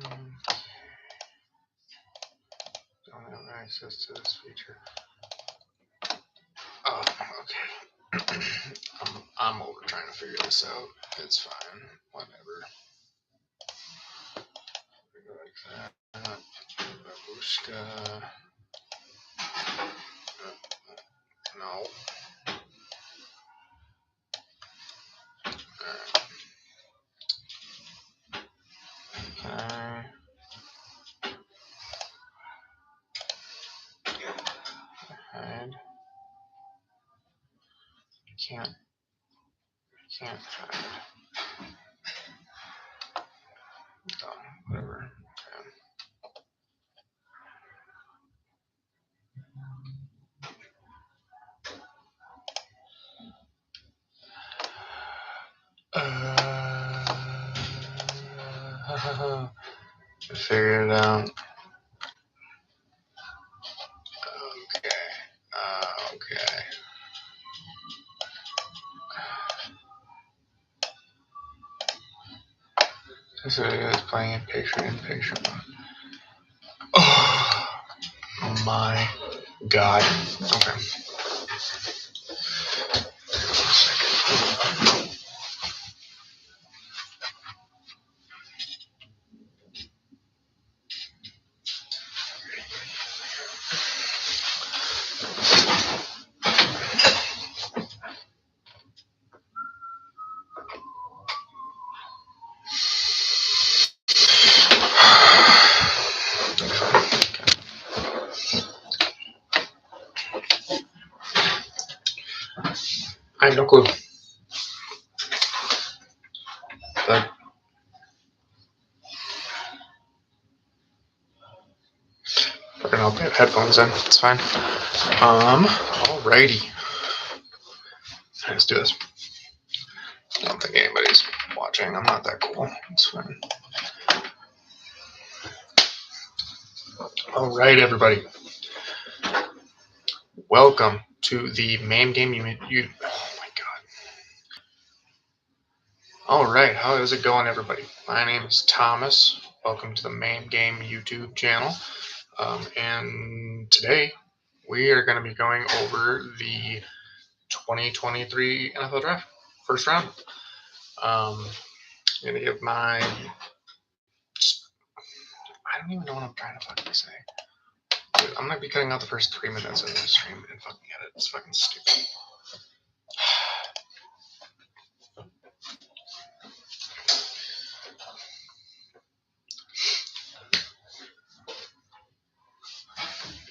Don't have access to this feature. Oh, okay. I'm over trying to figure this out. It's fine. Whatever. We go like that. Babushka. No. Okay. Hide. Can't hide. Done. Whatever. Figure it out. Okay. This video is playing in picture mode. Oh my god. Okay. I have no clue. But I'll put headphones in. It's fine. Alrighty. Let's do this. I don't think anybody's watching. I'm not that cool. It's fine. Alright, everybody. Welcome to the Maimgame. Oh my god. Alright, how is it going, everybody? My name is Thomas. Welcome to the Maimgame YouTube channel. And today we are going to be going over the 2023 NFL Draft, first round. I'm going to give my... I don't even know what I'm trying to fucking say. Dude, I'm going to be cutting out the first 3 minutes of this stream and fucking edit. It's fucking stupid.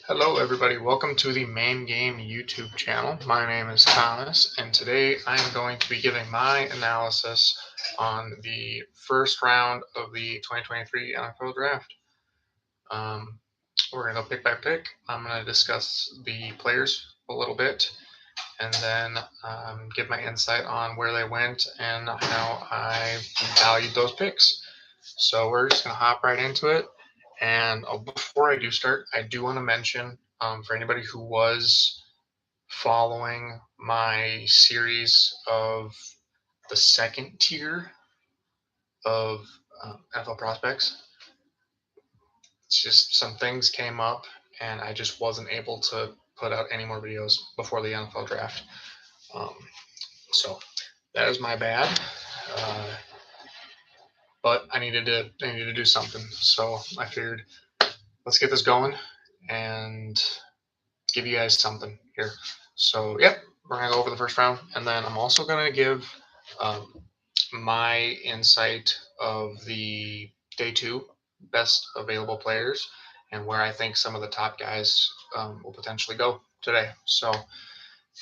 Hello everybody, welcome to the Maimgame YouTube channel. My name is Thomas, and today I'm going to be giving my analysis on the first round of the 2023 NFL Draft. We're going to go pick by pick. I'm going to discuss the players a little bit, and then give my insight on where they went and how I valued those picks. So we're just going to hop right into it. And before I do start, I do want to mention for anybody who was following my series of the second tier of NFL prospects, it's just some things came up and I just wasn't able to put out any more videos before the NFL draft. So that is my bad. But I needed to do something. So I figured let's get this going and give you guys something here. So, yep, we're going to go over the first round. And then I'm also going to give my insight of the day 2 best available players and where I think some of the top guys will potentially go today. So,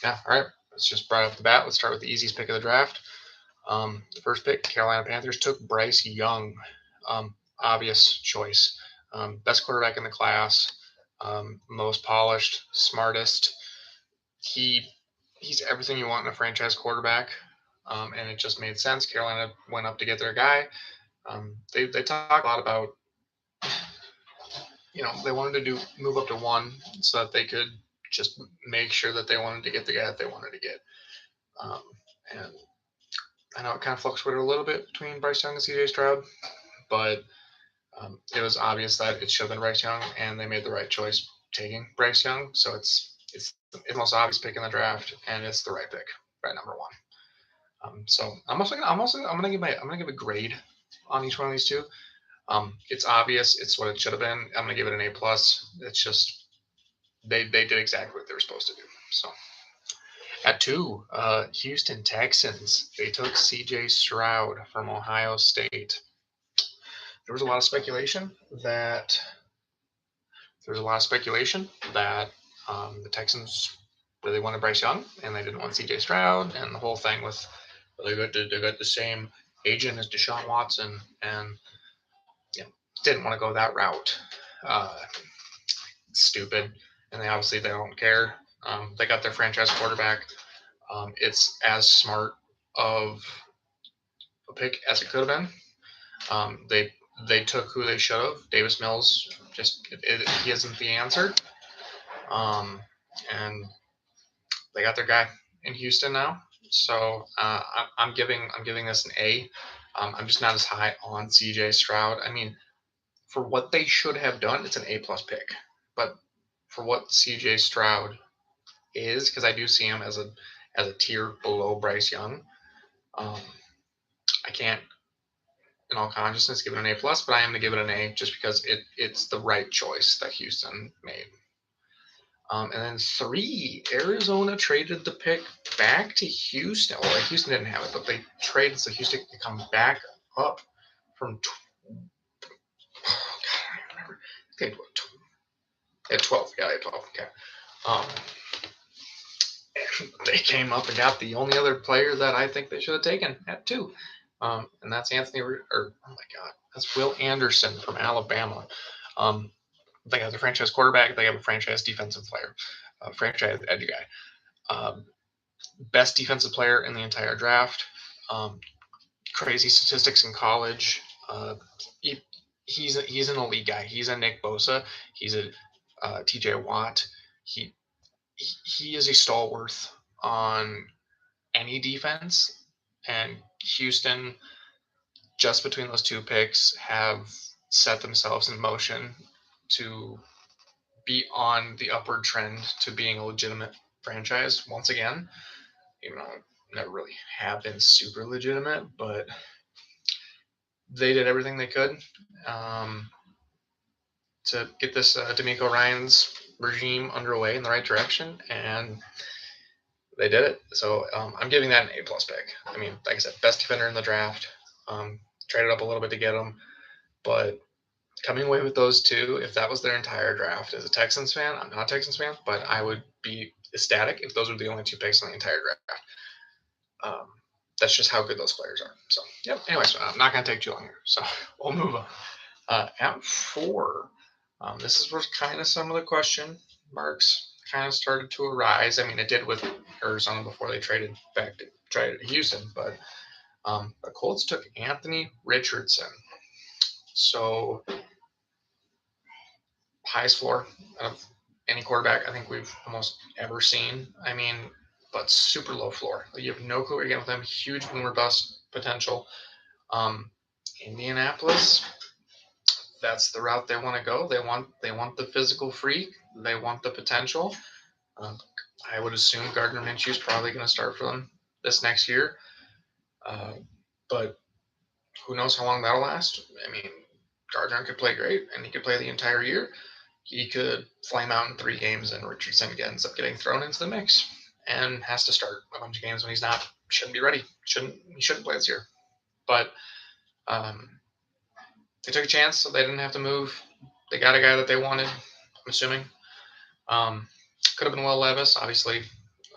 yeah, all right, let's just right off the bat. Let's start with the easiest pick of the draft. The first pick, Carolina Panthers took Bryce Young. Obvious choice. Best quarterback in the class. Most polished, smartest. He's everything you want in a franchise quarterback, and it just made sense. Carolina went up to get their guy. They talk a lot about, they wanted to move up to 1 so that they could just make sure that they wanted to get the guy that they wanted to get. And I know it kind of fluctuated a little bit between Bryce Young and CJ Stroud, but It was obvious that it should have been Bryce Young, and they made the right choice taking Bryce Young. So it's the most obvious pick in the draft, and it's the right pick, right number one. So I'm gonna give a grade on each one of these two. It's obvious. It's what it should have been. I'm gonna give it an A+. It's just they did exactly what they were supposed to do. So at 2, Houston Texans. They took C.J. Stroud from Ohio State. There was a lot of speculation that the Texans really wanted Bryce Young and they didn't want C.J. Stroud, and the whole thing with they got the same agent as Deshaun Watson, and didn't want to go that route. Uh, Stupid, and they don't care. They got their franchise quarterback. It's as smart of a pick as it could have been. They took who they should have. Davis Mills he isn't the answer. And they got their guy in Houston now. So I'm giving this an A. I'm just not as high on C.J. Stroud. I mean, for what they should have done, it's an A+ pick. But for what C.J. Stroud is, because I do see him as a tier below Bryce Young, I can't, in all consciousness, give it an A+, but I am going to give it an A just because it's the right choice that Houston made. And then 3, Arizona traded the pick back to Houston. Well, Houston didn't have it, but they traded so Houston could come back up from. Oh God, I don't remember. I think they had 12. Yeah, they had 12. Okay. They came up and got the only other player that I think they should have taken at 2. And that's that's Will Anderson from Alabama. They got the franchise quarterback. They have a franchise defensive player, franchise edge guy. Best defensive player in the entire draft. Crazy statistics in college. He's an elite guy. He's a Nick Bosa. He's a T.J. Watt. He is a stalwart on any defense, and Houston, just between those 2 picks, have set themselves in motion to be on the upward trend to being a legitimate franchise once again. Even though never really have been super legitimate, but they did everything they could to get this D'Amico Ryans regime underway in the right direction, and they did it. So I'm giving that an A+ pick. I mean, like I said, best defender in the draft. Traded up a little bit to get him, but coming away with those 2, if that was their entire draft as a Texans fan, I'm not a Texans fan, but I would be ecstatic if those were the only 2 picks in the entire draft. That's just how good those players are. So, yep. Anyways, I'm not going to take too long here. So we'll move on. At 4, this is where kind of some of the question marks kind of started to arise. I mean, it did with Arizona before they traded to Houston, but the Colts took Anthony Richardson. So highest floor of any quarterback I think we've almost ever seen. I mean, but super low floor. You have no clue what you're getting with them. Huge boom or bust potential. Indianapolis, that's the route they want to go. They want the physical freak. They want the potential. I would assume Gardner Minshew is probably going to start for them this next year. But who knows how long that'll last? I mean, Gardner could play great, and he could play the entire year. He could flame out in 3 games, and Richardson ends up getting thrown into the mix and has to start a bunch of games when he's not. Shouldn't be ready. He shouldn't play this year. But they took a chance, so they didn't have to move. They got a guy that they wanted, I'm assuming. Could have been Will Levis, obviously.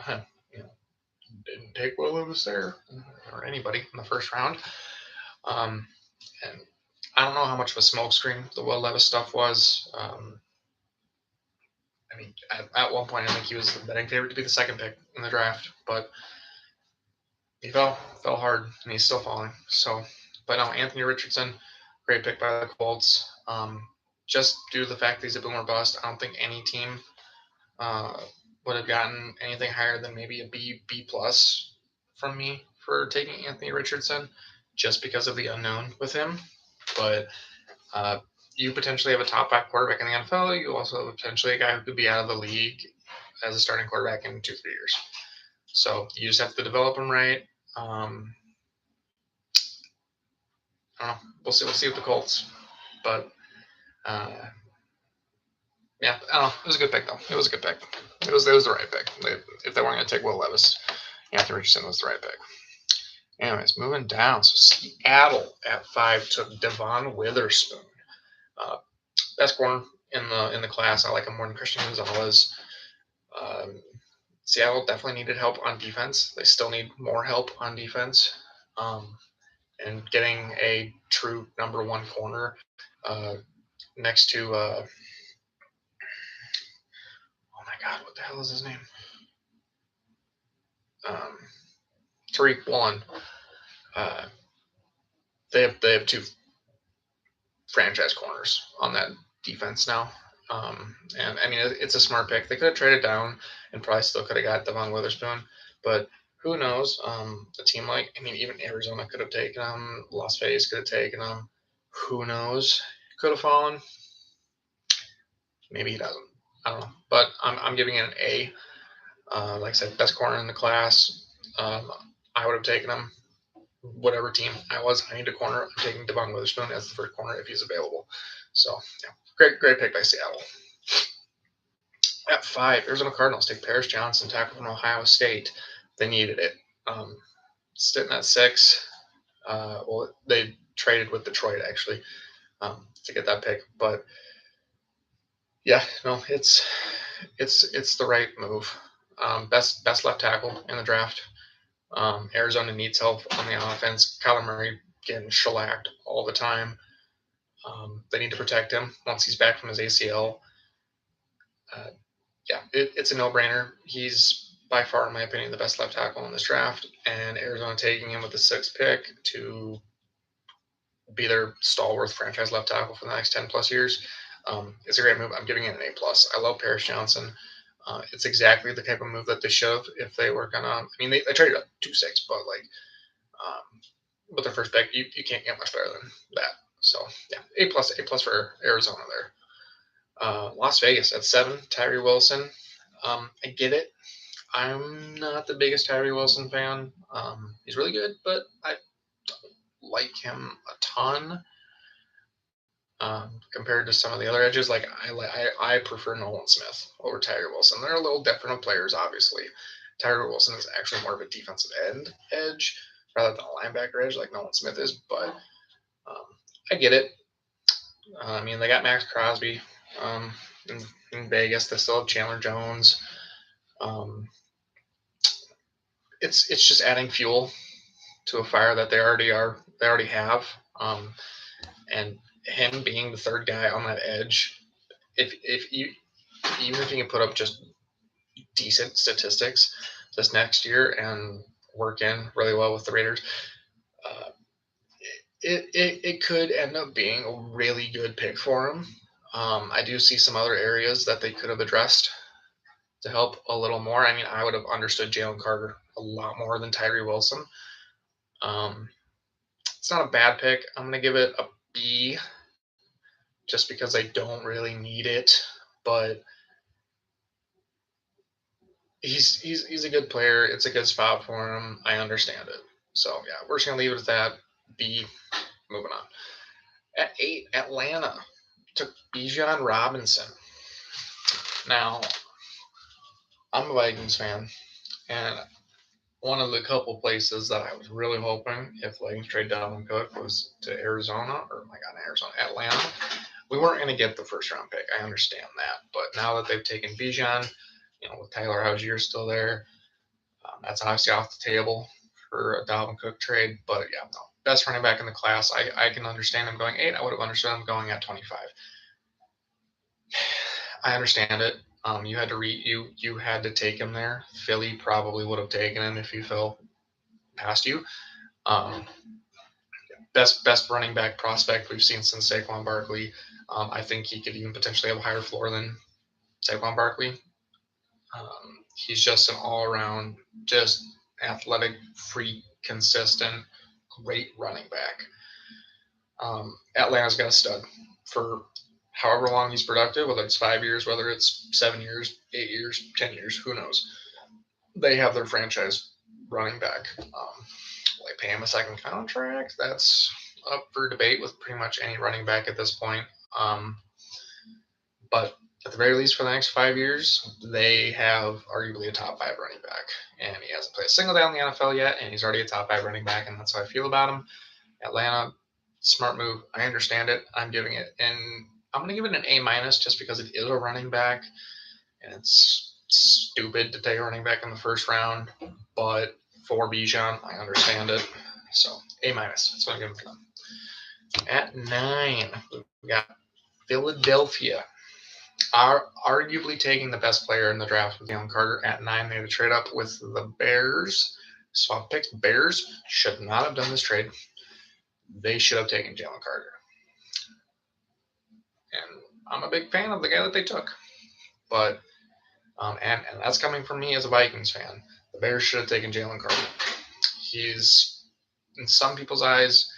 Didn't take Will Levis there, or anybody in the first round. And I don't know how much of a smokescreen the Will Levis stuff was. I mean, at one point, I think he was the betting favorite to be the second pick in the draft, but he fell hard, and he's still falling. So, but no, Anthony Richardson, great pick by the Colts. Just due to the fact that he's a boomer bust, I don't think any team would have gotten anything higher than maybe a B+ from me for taking Anthony Richardson, just because of the unknown with him. But You potentially have a top 5 quarterback in the NFL. You also have potentially a guy who could be out of the league as a starting quarterback in 2-3 years. So you just have to develop them right. I don't know. We'll see. We'll see with the Colts, but yeah, I don't know. It was a good pick though. It was a good pick. It was the right pick. If they weren't going to take Will Levis, Anthony Richardson was the right pick. Anyways, moving down. So Seattle at 5 took Devon Witherspoon. Best corner in the class. I like him more than Christian Gonzalez. Seattle definitely needed help on defense. They still need more help on defense. And getting a true number 1 corner next to oh my God, what the hell is his name? Tariq Woolen. They have 2 franchise corners on that defense now. And I mean, it's a smart pick. They could have traded down and probably still could have got Devon Witherspoon, but who knows? A team like, I mean, even Arizona could have taken him. Las Vegas could have taken him. Who knows? Could have fallen. Maybe he doesn't. I don't know. But I'm giving it an A. Like I said, best corner in the class. I would have taken him. Whatever team I need a corner. I'm taking Devon Witherspoon as the first corner if he's available. So, yeah, great pick by Seattle. At 5, Arizona Cardinals take Paris Johnson, tackle from Ohio State. They needed it. Sitting at 6. Well, they traded with Detroit actually to get that pick, but yeah, no, it's the right move. Best left tackle in the draft. Arizona needs help on the offense. Kyler Murray getting shellacked all the time. They need to protect him once he's back from his ACL. Yeah, it's a no-brainer. He's by far, in my opinion, the best left tackle in this draft, and Arizona taking him with the 6th pick to be their stalwart franchise left tackle for the next 10 plus years. It's a great move. I'm giving it an A+. I love Paris Johnson. It's exactly the type of move that they should have if they were gonna. I mean, they traded up 2-6, but like with their first pick, you can't get much better than that. So yeah, A+ for Arizona there. Las Vegas at 7, Tyree Wilson. I get it. I'm not the biggest Tyree Wilson fan. He's really good, but I don't like him a ton compared to some of the other edges. Like I prefer Nolan Smith over Tyree Wilson. They're a little different of players, obviously. Tyree Wilson is actually more of a defensive end edge rather than a linebacker edge like Nolan Smith is, but I get it. I mean, they got Max Crosby in Vegas. They still have Chandler Jones. It's just adding fuel to a fire that they already have. And him being the third guy on that edge, if you even if you can put up just decent statistics this next year and work in really well with the Raiders, it could end up being a really good pick for him. I do see some other areas that they could have addressed to help a little more. I mean, I would have understood Jalen Carter a lot more than Tyree Wilson. It's not a bad pick. I'm going to give it a B just because I don't really need it, but he's a good player. It's a good spot for him. I understand it. So yeah, we're just gonna leave it at that. B. Moving on. At 8, Atlanta took Bijan Robinson. Now, I'm a Vikings fan, and one of the couple places that I was really hoping if Vikings trade Dalvin Cook was to Arizona, or my God, Arizona, Atlanta. We weren't going to get the first round pick. I understand that, but now that they've taken Bijan, with Tyler Algier still there, that's obviously off the table for a Dalvin Cook trade. But yeah, no, best running back in the class. I can understand him going 8. I would have understood him going at 25. I understand it. You had to you had to take him there. Philly probably would have taken him if he fell past you. Best running back prospect we've seen since Saquon Barkley. I think he could even potentially have a higher floor than Saquon Barkley. He's just an all-around, just athletic, free, consistent, great running back. Atlanta's got a stud for however long he's productive, whether it's 5 years, whether it's 7 years, 8 years, 10 years, who knows? They have their franchise running back. Will they pay him a second contract? That's up for debate with pretty much any running back at this point. But at the very least, for the next 5 years, they have arguably a top five running back. And he hasn't played a single down in the NFL yet, and he's already a top five running back, and that's how I feel about him. Atlanta, smart move. I understand it. I'm giving it, and I'm going to give it an A minus just because it is a running back, and it's stupid to take a running back in the first round. But for Bijan, I understand it. So A minus. That's what I'm giving for them. At 9, we got Philadelphia. Are arguably taking the best player in the draft with Jalen Carter at 9. They had to trade up with the Bears. Swap picks. Bears should not have done this trade. They should have taken Jalen Carter. And I'm a big fan of the guy that they took. But, and that's coming from me as a Vikings fan. The Bears should have taken Jalen Carter. He's, in some people's eyes,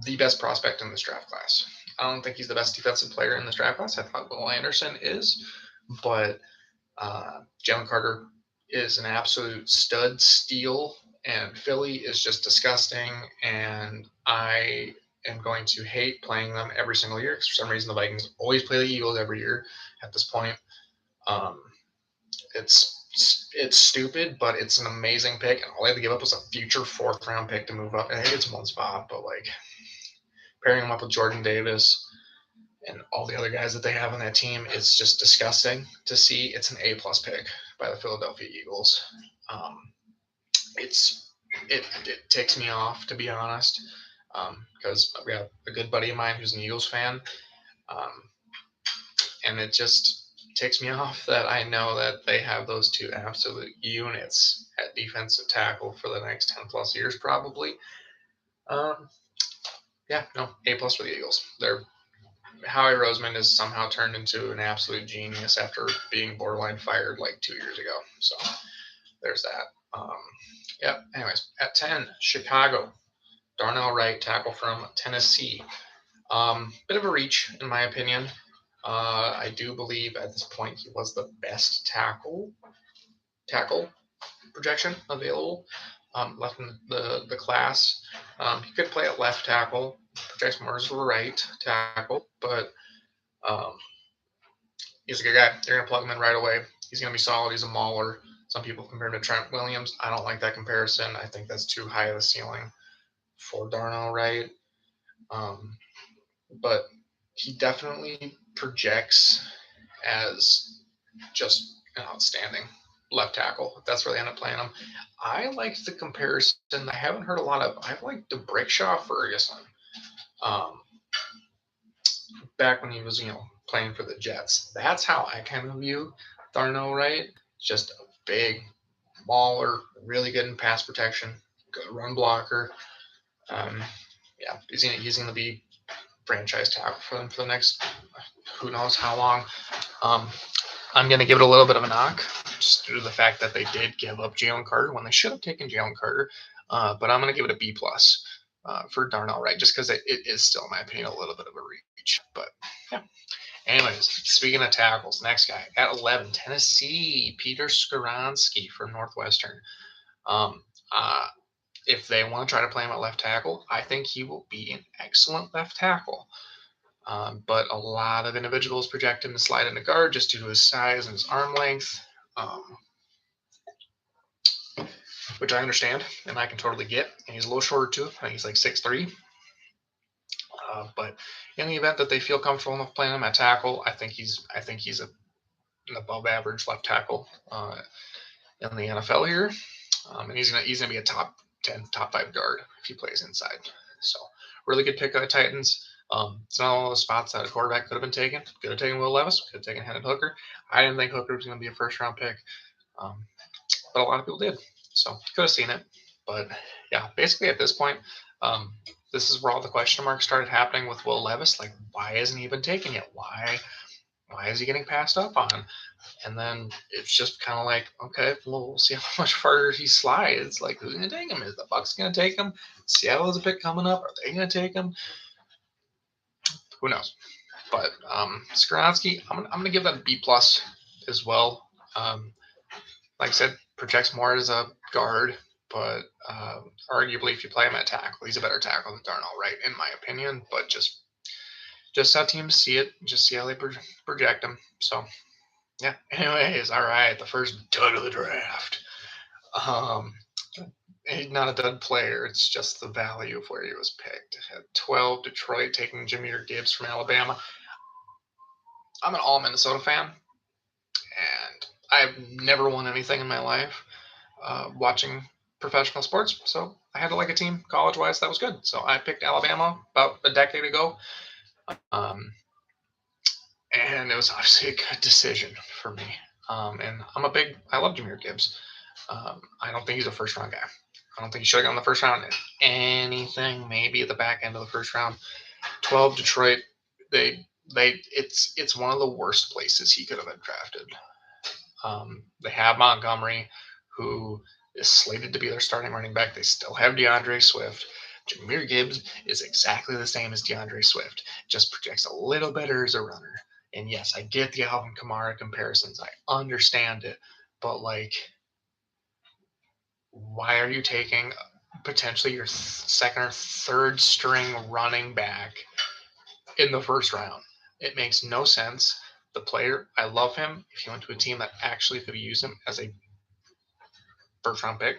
the best prospect in this draft class. I don't think he's the best defensive player in this draft class. I thought Will Anderson is. But Jalen Carter is an absolute stud steal, and Philly is just disgusting, and I am going to hate playing them every single year because for some reason the Vikings always play the Eagles every year at this point. It's stupid, but it's an amazing pick, and all they had to give up was a future fourth-round pick to move up. I think it's one spot, but like pairing them up with Jordan Davis and all the other guys that they have on that team, it's just disgusting to see. It's an A-plus pick by the Philadelphia Eagles. It takes me off, to be honest, because we have a good buddy of mine who's an Eagles fan, and it just takes me off that I know that they have those two absolute units at defensive tackle for the next 10-plus years probably. A-plus for the Eagles. Howie Roseman has somehow turned into an absolute genius after being borderline fired like 2 years ago. So there's that. Anyways, at 10, Chicago. Darnell Wright, tackle from Tennessee. Bit of a reach, in my opinion. I do believe at this point he was the best tackle projection available left in the class. He could play at left tackle. Projects more as a right tackle, but he's a good guy. They're going to plug him in right away. He's going to be solid. He's a mauler. Some people compare him to Trent Williams. I don't like that comparison. I think that's too high of a ceiling for Darnell Wright. But he definitely projects as just an outstanding left tackle. That's where they end up playing him. I like the comparison. I haven't heard a lot of. I like the Brickshaw Ferguson. Back when he was, playing for the Jets. That's how I kind of view Darnell Wright. Just a big mauler, really good in pass protection, good run blocker. He's gonna be franchise tackle for them for the next who knows how long. I'm gonna give it a little bit of a knock, just due to the fact that they did give up Jalen Carter when they should have taken Jalen Carter. But I'm gonna give it a B plus for Darnell Wright, just because it is still, in my opinion, a little bit of a reach. But yeah. Anyways, speaking of tackles, next guy at 11, Tennessee, Peter Skoronski from Northwestern. If they want to try to play him at left tackle, I think he will be an excellent left tackle. But a lot of individuals project him to slide into guard just due to his size and his arm length, which I understand and I can totally get. And he's a little shorter too. I think he's like 6'3". But in the event that they feel comfortable enough playing him at tackle, I think he's an above average left tackle in the NFL here, and he's gonna be a top 10, top 5 guard if he plays inside. So really good pick of the Titans. It's not all the spots that a quarterback could have been taken. Could have taken Will Levis. Could have taken Hendon Hooker. I didn't think Hooker was going to be a first round pick, but a lot of people did. So could have seen it. But yeah, basically at this point, this is where all the question marks started happening with Will Levis. Like, why isn't he even taken yet? Why is he getting passed up on? And then it's just kind of like, okay, well, we'll see how much farther he slides. Like, who's going to take him? Is the Bucs going to take him? Seattle has a pick coming up. Are they going to take him? Who knows? But Skoronski, I'm gonna give that a B plus as well. Like I said, projects more as a guard, but arguably if you play him at tackle, he's a better tackle than Darnell, right? In my opinion, but just how teams see it, just see how they project him. So yeah. Anyways, all right, the first dud of the draft. Um, He's not a dud player. It's just the value of where he was picked. At 12, Detroit taking Jahmyr Gibbs from Alabama. I'm an all Minnesota fan, and I've never won anything in my life watching professional sports. So I had to like a team college wise that was good. So I picked Alabama about a decade ago. Um, and it was obviously a good decision for me. And I love Jahmyr Gibbs. I don't think he's a first round guy. I don't think he should have gone in the first round. If anything, maybe at the back end of the first round. 12 Detroit. It's one of the worst places he could have been drafted. They have Montgomery, who is slated to be their starting running back. They still have DeAndre Swift. Jahmyr Gibbs is exactly the same as DeAndre Swift, just projects a little better as a runner. And yes, I get the Alvin Kamara comparisons. I understand it. But, like, why are you taking potentially your second or third string running back in the first round? It makes no sense. The player, I love him. If he went to a team that actually could use him as a first round pick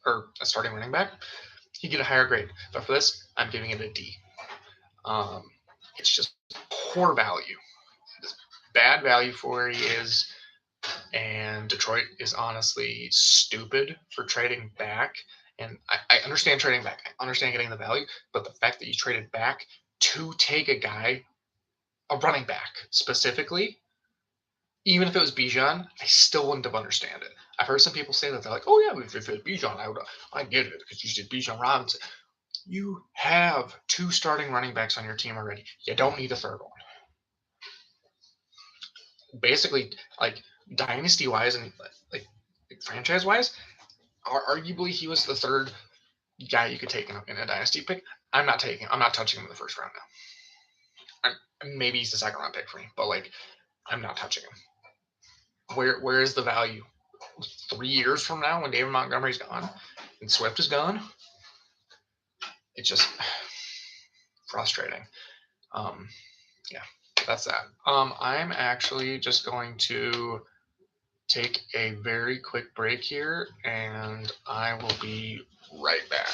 or a starting running back, he'd get a higher grade. But for this, I'm giving it a D. It's just poor value. It's bad value for where he is. And Detroit is honestly stupid for trading back. And I understand trading back. I understand getting the value. But the fact that you traded back to take a guy, a running back specifically, even if it was Bijan, I still wouldn't have understood it. I've heard some people say that they're like, "Oh yeah, if it was Bijan, I get it because you did Bijan Robinson." You have two starting running backs on your team already. You don't need a third one. Basically, like dynasty wise and like franchise wise, arguably he was the third guy you could take in a dynasty pick. I'm not touching him in the first round now. Maybe he's the second round pick for me, but like I'm not touching him. Where is the value? 3 years from now, when David Montgomery's gone and Swift is gone, it's just frustrating. Yeah, that's that. I'm actually just going to take a very quick break here, and I will be right back.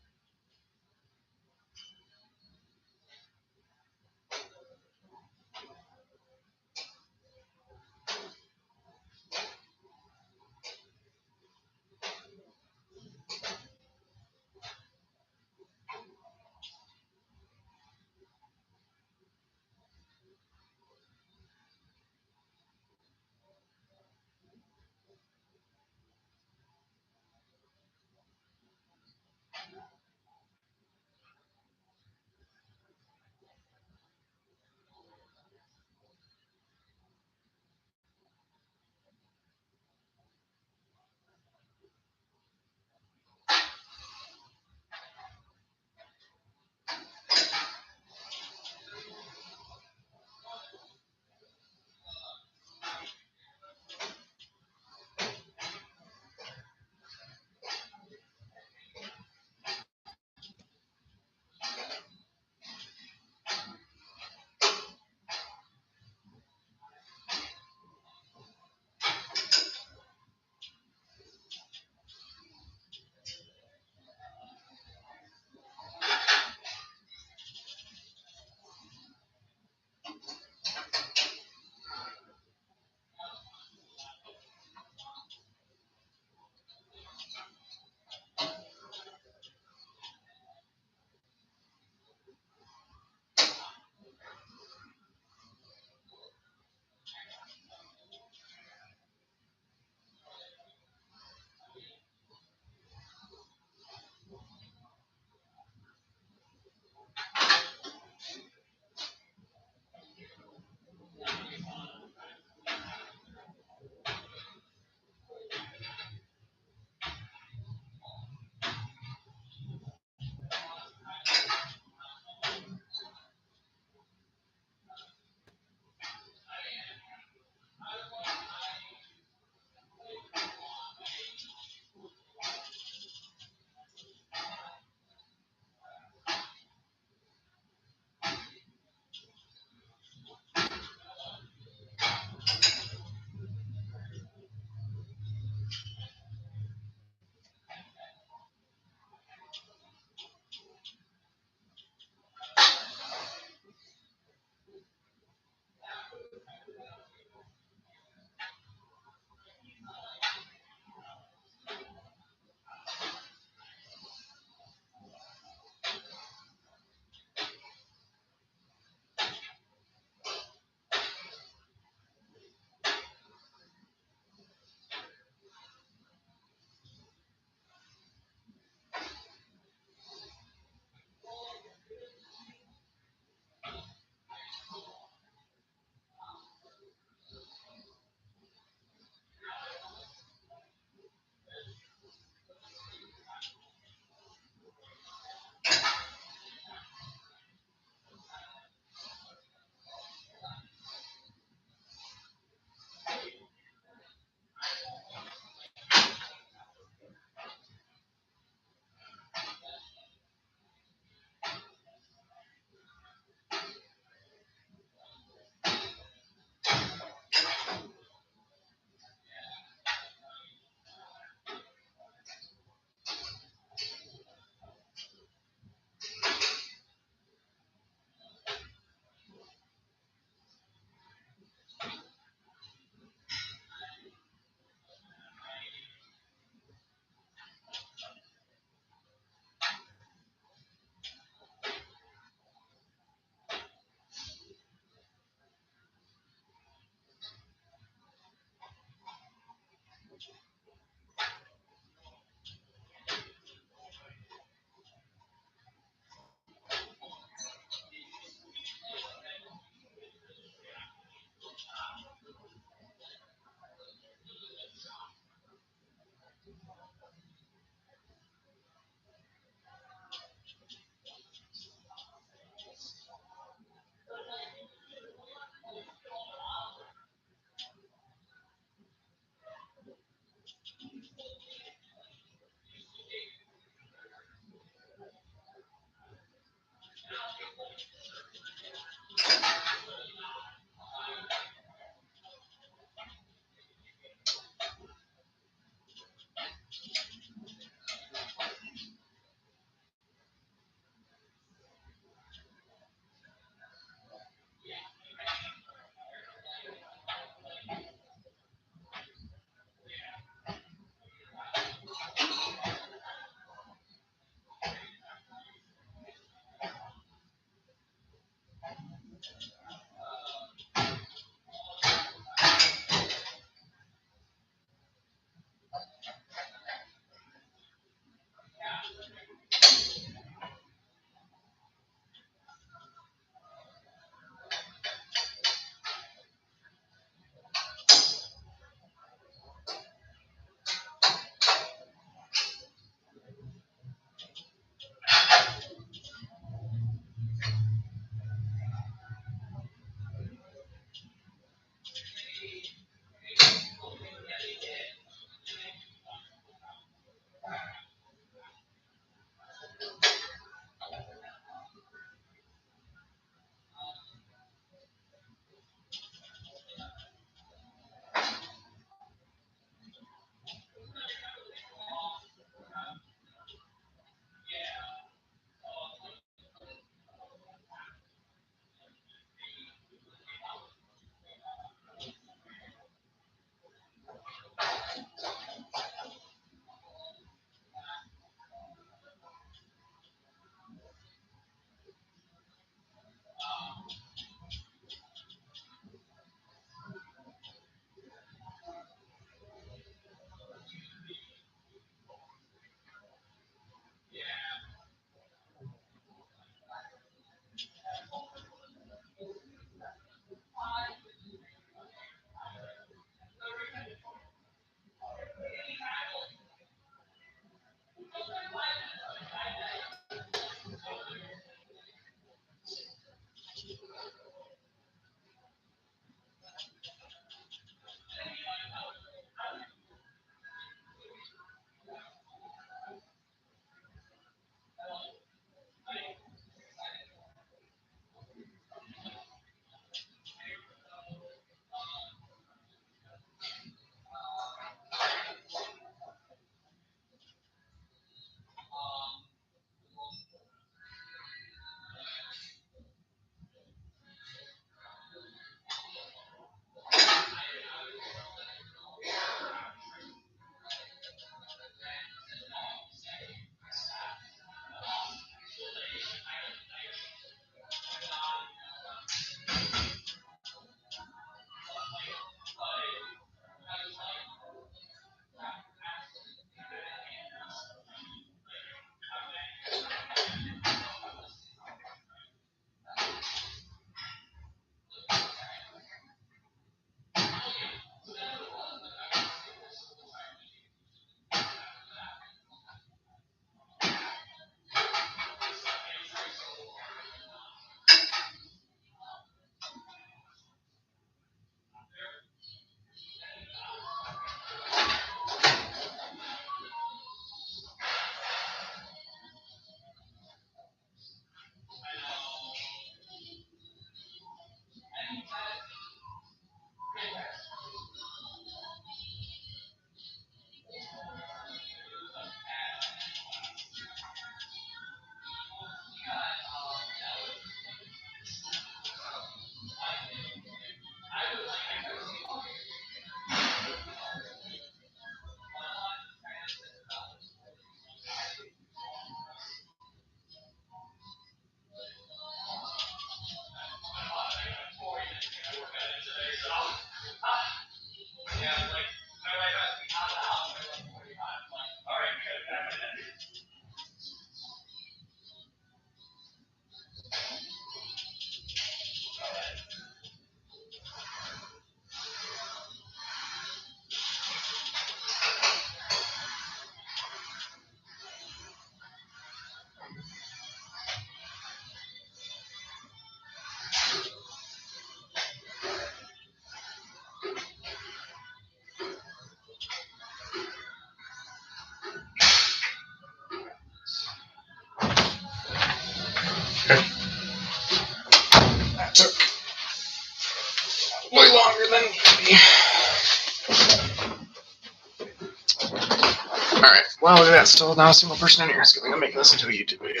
All right. Well, look at that. Still not a single person in here. It's going to make this into a YouTube video.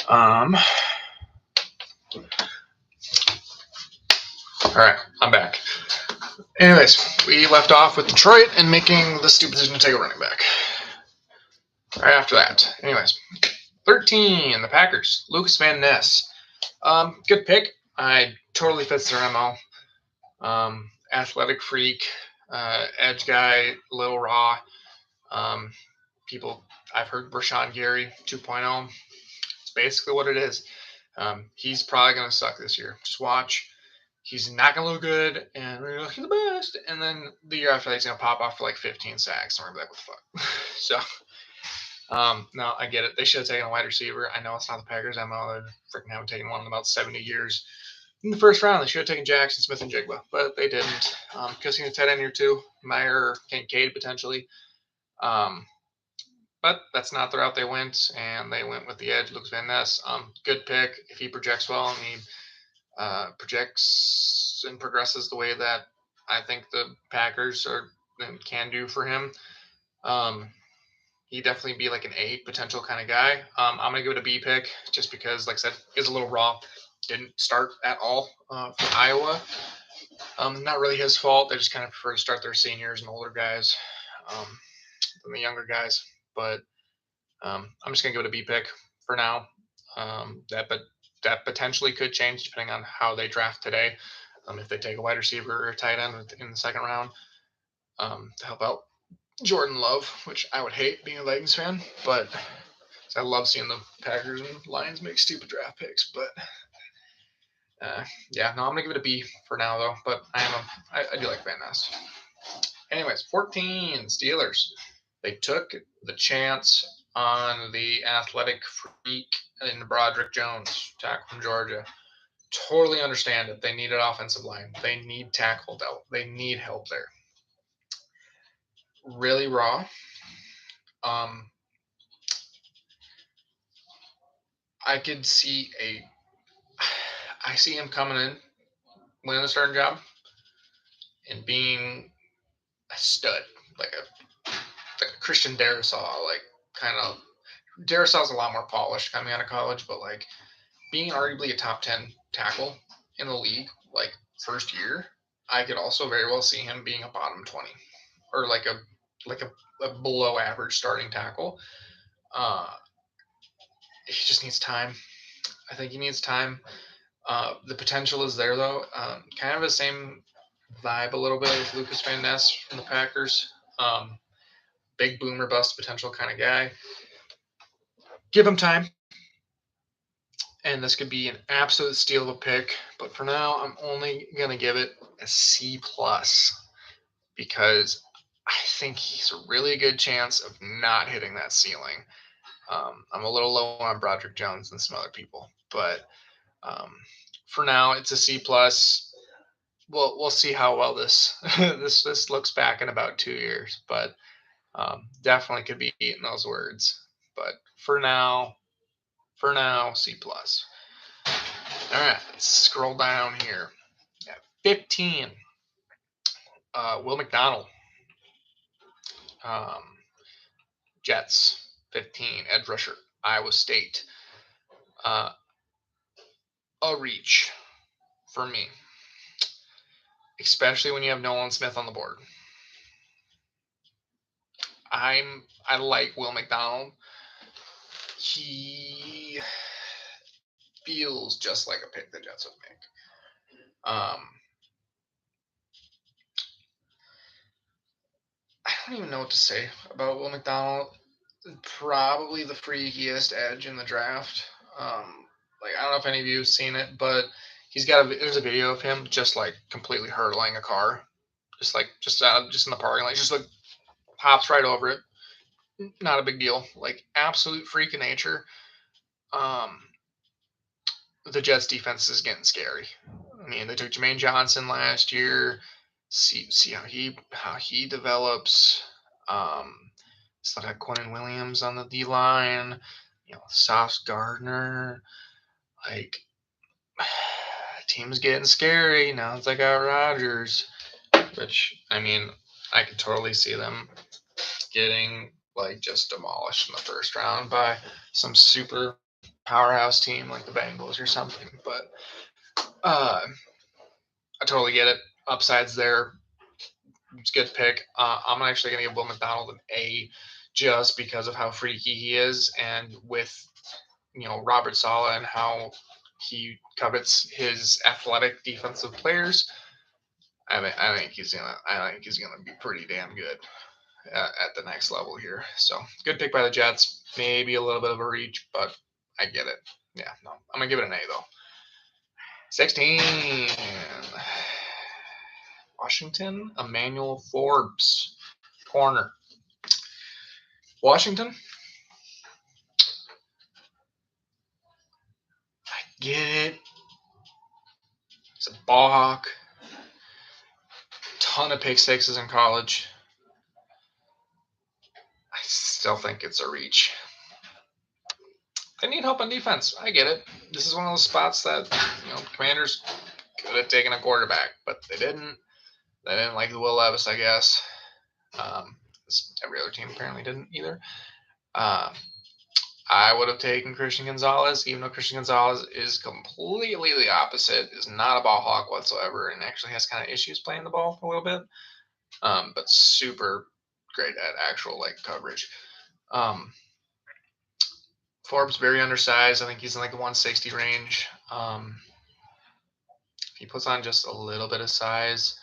All right. I'm back. Anyways, we left off with Detroit and making the stupid decision to take a running back. Right after that. Anyways, 13, the Packers. Lucas Van Ness. Good pick. I totally fits their MO. Athletic freak, edge guy, little raw. People, I've heard Rashawn Gary 2.0. It's basically what it is. He's probably going to suck this year. Just watch. He's not going to look good, and we're going to look the best. And then the year after that, he's going to pop off for like 15 sacks. And we're going to be like, what the fuck? So, no, I get it. They should have taken a wide receiver. I know it's not the Packers' MO. They freaking haven't taken one in about 70 years. In the first round, they should have taken Jackson Smith and Jigba, but they didn't. Because he's a tight end here too. Meyer, Kincaid potentially. But that's not the route they went, and they went with the edge, Lucas Van Ness. Good pick. If he projects well and he projects and progresses the way that I think the Packers can do for him, he'd definitely be like an A potential kind of guy. I'm going to give it a B pick just because, like I said, he's a little raw. Didn't start at all for Iowa. Not really his fault. They just kind of prefer to start their seniors and older guys than the younger guys. But I'm just going to give it a B pick for now. That potentially could change depending on how they draft today. If they take a wide receiver or a tight end in the second round to help out Jordan Love, which I would hate being a Vikings fan, but I love seeing the Packers and Lions make stupid draft picks. But yeah, no, I'm gonna give it a B for now though. But I do like Van Ness. Anyways, 14 Steelers. They took the chance on the athletic freak in Broderick Jones, tackle from Georgia. Totally understand it. They need an offensive line. They need tackle help. They need help there. Really raw. I could see I see him coming in, winning the starting job, and being a stud, like a Christian Darrisaw, like kind of. Darrisaw's a lot more polished coming out of college, but like being arguably a top 10 tackle in the league, like first year, I could also very well see him being a bottom 20 or like a below average starting tackle. He just needs time. I think he needs time. The potential is there though. Kind of the same vibe a little bit with Lucas Van Ness from the Packers. Big boomer bust potential kind of guy. Give him time. And this could be an absolute steal of a pick. But for now, I'm only going to give it a C+, because I think he's a really good chance of not hitting that ceiling. I'm a little low on Broderick Jones and some other people. But for now, it's a C+. We'll see how well this this looks back in about 2 years. But definitely could be eating those words. But for now, C+. All right, let's scroll down here. At 15, Will McDonald. Jets, 15, edge rusher, Iowa State. A reach for me, especially when you have Nolan Smith on the board. I like Will McDonald. He feels just like a pick the Jets would make. I don't even know what to say about Will McDonald. Probably the freakiest edge in the draft. Like I don't know if any of you have seen it, but there's a video of him just like completely hurdling a car, just in the parking lot, just like hops right over it. Not a big deal. Like absolute freak of nature. The Jets defense is getting scary. I mean, they took Jermaine Johnson last year. See how he develops. Still got Quinnen Williams on the D line. Sauce Gardner. Like, team's getting scary now that they got Rodgers. Which, I mean, I could totally see them getting like just demolished in the first round by some super powerhouse team like the Bengals or something. But I totally get it. Upsides there. It's a good pick. I'm actually going to give Will McDonald an A just because of how freaky he is, and with Robert Saleh and how he covets his athletic defensive players. I think he's gonna be pretty damn good at the next level here. So good pick by the Jets. Maybe a little bit of a reach, but I get it. Yeah, no, I'm gonna give it an A though. 16. Washington, Emmanuel Forbes, corner. Washington, I get it. He's a ball hawk. Ton of pick sixes in college. I still think it's a reach. They need help on defense. I get it. This is one of those spots that Commanders could have taken a quarterback, but they didn't. They didn't like Will Levis, I guess. Every other team apparently didn't either. I would have taken Christian Gonzalez, even though Christian Gonzalez is completely the opposite, is not a ball hawk whatsoever, and actually has kind of issues playing the ball a little bit, but super great at actual coverage. Forbes very undersized. I think he's in the 160 range. He puts on just a little bit of size.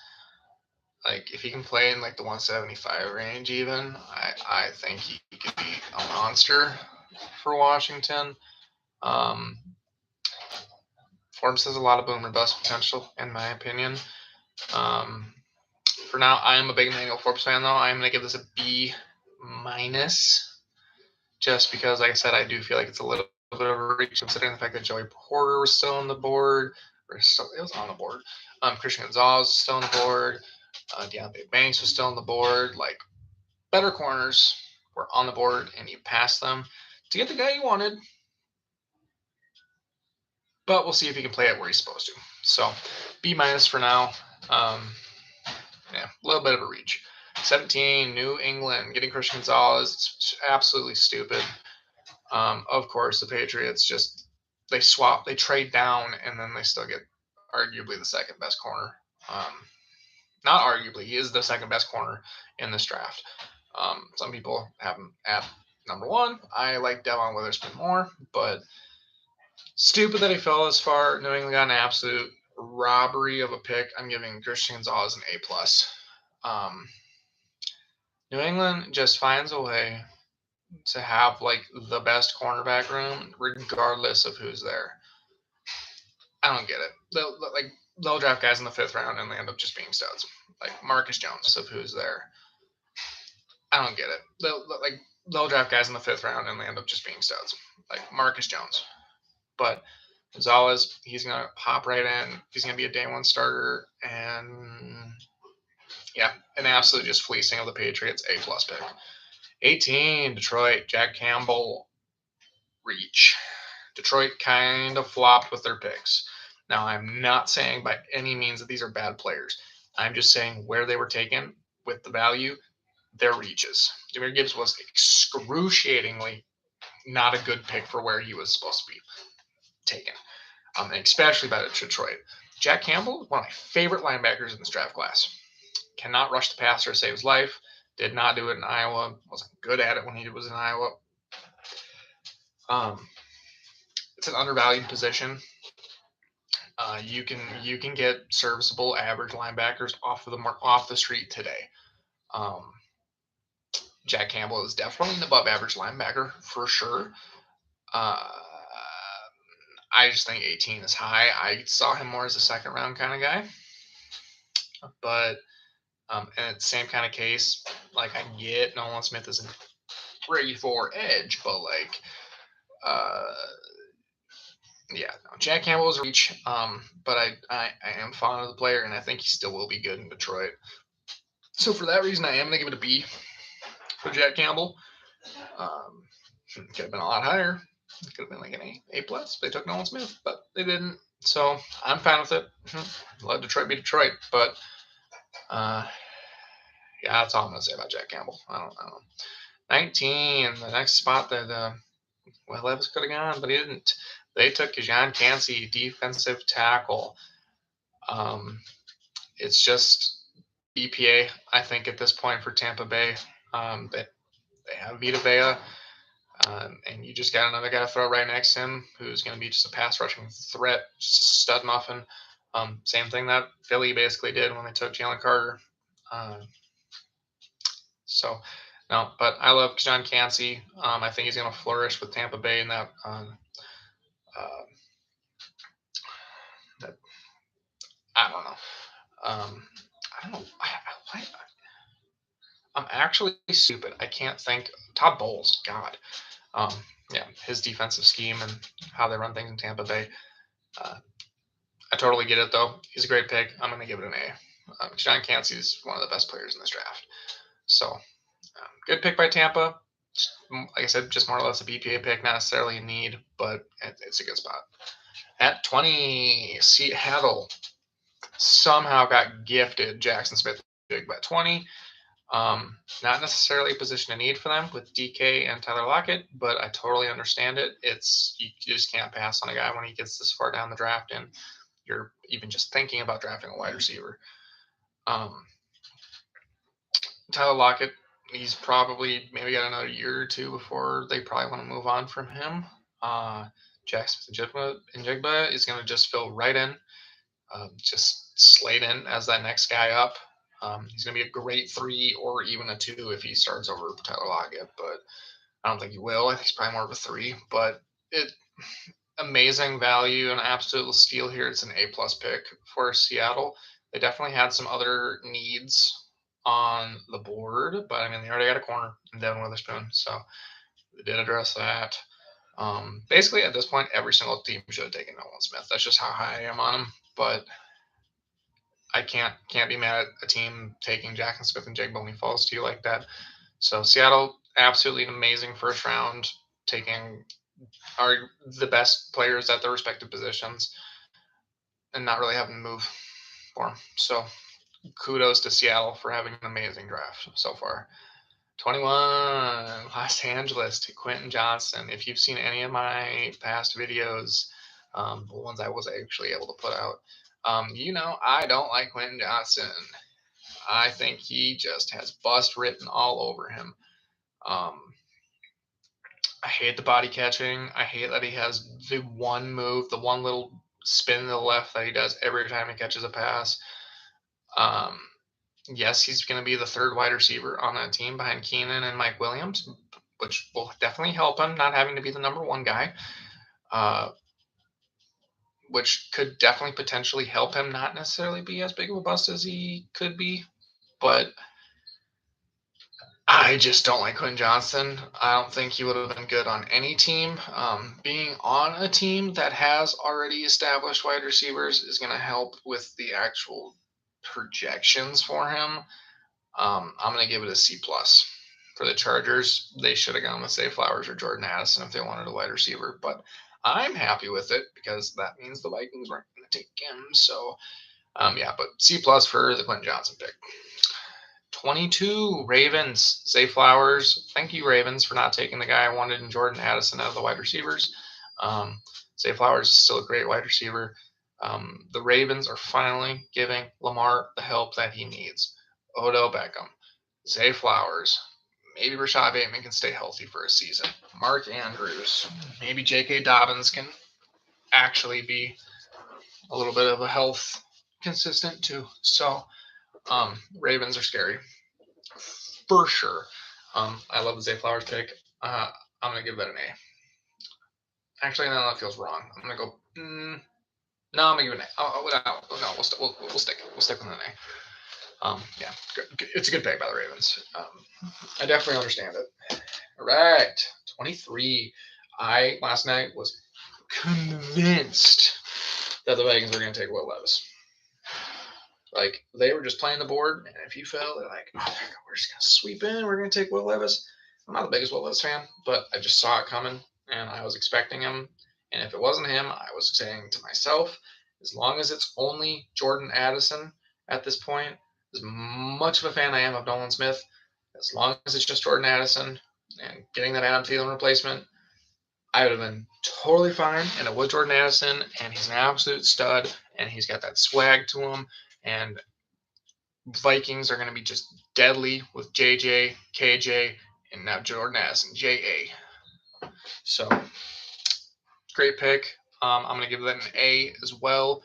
If he can play in the 175 range, even I think he could be a monster for Washington. Forbes has a lot of boom and bust potential, in my opinion. For now, I am a big Emmanuel Forbes fan, though. I am going to give this a B minus, just because, like I said, I do feel like it's a little bit of a reach, considering the fact that Joey Porter was still on the board. It was on the board. Christian Gonzalez was still on the board. Deontay Banks was still on the board. Better corners were on the board, and you passed them to get the guy you wanted. But we'll see if he can play it where he's supposed to. So, B minus for now. Yeah, a little bit of a reach. 17, New England, getting Christian Gonzalez. It's absolutely stupid. Of course, the Patriots they swap, they trade down, and then they still get arguably the second best corner. Not arguably, he is the second best corner in this draft. Some people have him at number one. I like Devon Witherspoon more, but stupid that he fell this far. New England got an absolute robbery of a pick. I'm giving Christian Gonzalez an A+. New England just finds a way to have the best cornerback room regardless of who's there. I don't get it. They'll draft guys in the 5th round and they end up just being studs. Marcus Jones of who's there. I don't get it. They'll draft guys in the 5th round and they end up just being studs. Marcus Jones. But Gonzalez, he's going to hop right in. He's going to be a day one starter. And yeah, an absolute just fleecing of the Patriots. A+ pick. 18, Detroit, Jack Campbell, reach. Detroit kind of flopped with their picks. Now, I'm not saying by any means that these are bad players. I'm just saying where they were taken with the value, their reaches. Jahmyr Gibbs was excruciatingly not a good pick for where he was supposed to be taken, especially by Detroit. Jack Campbell, one of my favorite linebackers in this draft class. Cannot rush the passer to save his life. Did not do it in Iowa. Wasn't good at it when he was in Iowa. It's an undervalued position. You can get serviceable average linebackers off the street today. Jack Campbell is definitely an above average linebacker for sure. I just think 18 is high. I saw him more as a second round kind of guy. But and it's the same kind of case. I get Nolan Smith is a grade 4 edge, but yeah, no, Jack Campbell is a reach. But I am fond of the player, and I think he still will be good in Detroit. So for that reason, I am gonna give it a B for Jack Campbell. Could have been a lot higher. It could have been an A+. They took Nolan Smith, but they didn't. So I'm fine with it. Let Detroit be Detroit, but yeah, that's all I'm gonna say about Jack Campbell. I don't know. 19, the next spot that Levis could have gone, but he didn't. They took John Cansey, defensive tackle. It's just EPA, I think, at this point for Tampa Bay. They have Vita Vea, and you just got another guy to throw right next to him who's going to be just a pass rushing threat, stud muffin. Same thing that Philly basically did when they took Jalen Carter. Uh, so, no, but I love John Cansey. I think he's going to flourish with Tampa Bay in that. Uh, that I don't know. I don't know. I'm actually stupid. I can't think. Todd Bowles, God. Um, yeah, his defensive scheme and how they run things in Tampa Bay. I totally get it, though. He's a great pick. I'm going to give it an A. John Cansey is one of the best players in this draft. So, good pick by Tampa. Like I said, just more or less a BPA pick, not necessarily a need, but it's a good spot. At 20, Seattle somehow got gifted Jackson Smith by 20. Not necessarily a position of need for them with DK and Tyler Lockett, but I totally understand it. You just can't pass on a guy when he gets this far down the draft, and you're even just thinking about drafting a wide receiver. Tyler Lockett, he's probably maybe got another year or two before they probably want to move on from him. Jackson Smith-Njigba is going to just fill right in, just slate in as that next guy up. He's going to be a great 3 or even a 2 if he starts over Tyler Lockett, but I don't think he will. I think he's probably more of a 3, but amazing value and absolute steal here. It's an A+ pick for Seattle. They definitely had some other needs on the board, but I mean, they already got a corner in Devin Witherspoon, so they did address that. Basically, at this point, every single team should have taken Nolan Smith. That's just how high I am on him, but I can't be mad at a team taking Jackson Smith-Njigba when he falls to you like that. So Seattle, absolutely an amazing first round, taking the best players at their respective positions and not really having to move for them. So kudos to Seattle for having an amazing draft so far. 21, Los Angeles to Quentin Johnson. If you've seen any of my past videos, the ones I was actually able to put out, I don't like Quentin Johnson. I think he just has bust written all over him. I hate the body catching. I hate that he has the one move, the one little spin to the left that he does every time he catches a pass. Yes, he's going to be the third wide receiver on that team behind Keenan and Mike Williams, which will definitely help him not having to be the number one guy, which could definitely potentially help him not necessarily be as big of a bust as he could be. But I just don't like Quentin Johnson. I don't think he would have been good on any team. Being on a team that has already established wide receivers is going to help with the actual projections for him. I'm going to give it a C+. For the Chargers, they should have gone with Zay Flowers or Jordan Addison if they wanted a wide receiver, but I'm happy with it because that means the Vikings weren't going to take him. So, but C+ for the Quentin Johnson pick. 22, Ravens, Zay Flowers. Thank you, Ravens, for not taking the guy I wanted in Jordan Addison out of the wide receivers. Zay Flowers is still a great wide receiver. The Ravens are finally giving Lamar the help that he needs. Odell Beckham, Zay Flowers, maybe Rashad Bateman can stay healthy for a season. Mark Andrews, maybe J.K. Dobbins can actually be a little bit of a health consistent too. So, Ravens are scary for sure. I love the Zay Flowers pick. I'm gonna give that an A. Actually, no, that feels wrong. I'm gonna go. No, I'm gonna give it an A. We'll stick with an A. It's a good pick by the Ravens. I definitely understand it. All right, 23. I last night was convinced that the Vikings were going to take Will Levis. Like, they were just playing the board, and if you fell, they're like, oh, we're just going to sweep in. We're going to take Will Levis. I'm not the biggest Will Levis fan, but I just saw it coming, and I was expecting him. And if it wasn't him, I was saying to myself, as long as it's only Jordan Addison at this point, as much of a fan I am of Nolan Smith, as long as it's just Jordan Addison, and getting that Adam Thielen replacement, I would have been totally fine. And it was Jordan Addison, and he's an absolute stud, and he's got that swag to him. And Vikings are going to be just deadly with JJ, KJ, and now Jordan Addison, JA. So great pick. I'm going to give that an A as well.